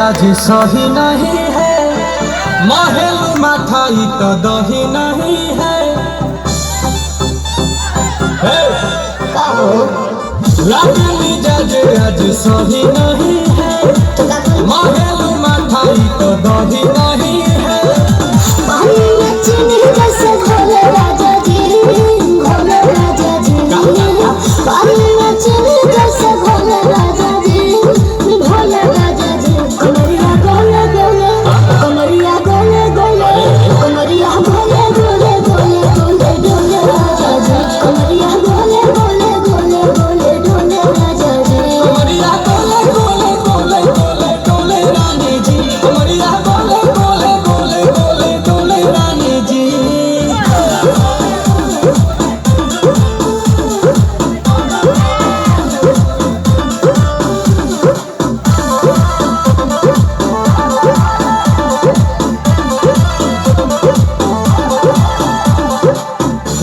आज सही नहीं है, महल मठाई तो दही नहीं है। लगनी जज आज सही नहीं है, महल मठाई तो दही नहीं है।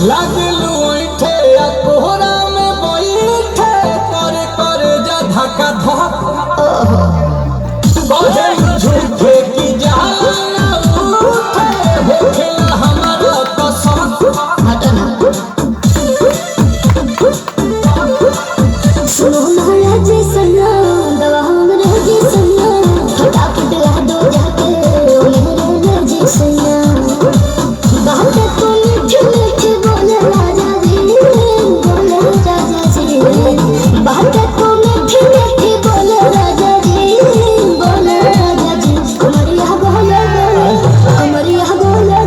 लगलू उठे कोहरा में बैठे करे करे जा धक्का धक बहे झूठे की जाना उठे होखे हमारा तो शौक। सुनो महाराज जी सन्ना दवा हमरा जी सन्ना फटाफट ला दो जाके ओ मेरे जी सन्ना बात तो मीठी मीठी बोले राजा जी बोले राजा जी बात तो मीठी मीठी बोले राजा जी बोले राजा जी कमरिया बोले कमरिया बोले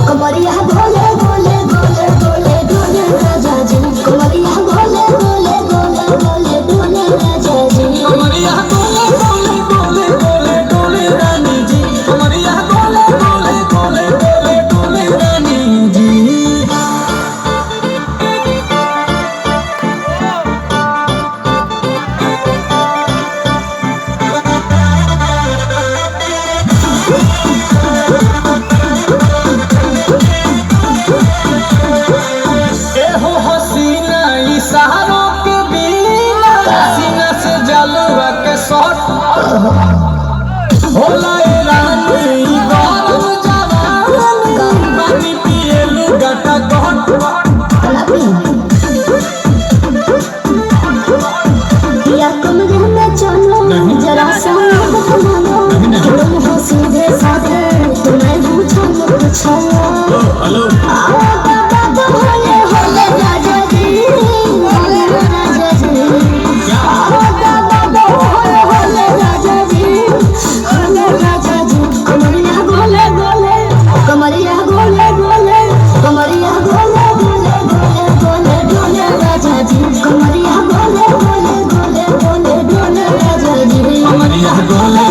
कमरिया बोले बोले बोले बोले बोले राजा जी कमरिया बोले बोले बोले बोले राजा जी कमरिया बोले बोले बोले बोले बोले रानी जी, कमरिया बोले बोले बोले बोले बोले रानी जी। एहो हसीना इशारों के बिना सीना से जलवा के शॉट होला ए रानी गरम जवानी पानी पिए लुगाटा गट या कमरे में चलो जरा सा तुम हो सीधे साधे तुम्हें पूछो पूछो हेलो होले होले राजा जी होले राजा जी होले होले राजा जी होले राजा जी कमरिया गोले गोले कमरिया गोले गोले कमरिया गोले गोले गोले गोले गोले राजा जी कमरिया गोले गोले गोले गोले गोले राजा जी कमरिया गोले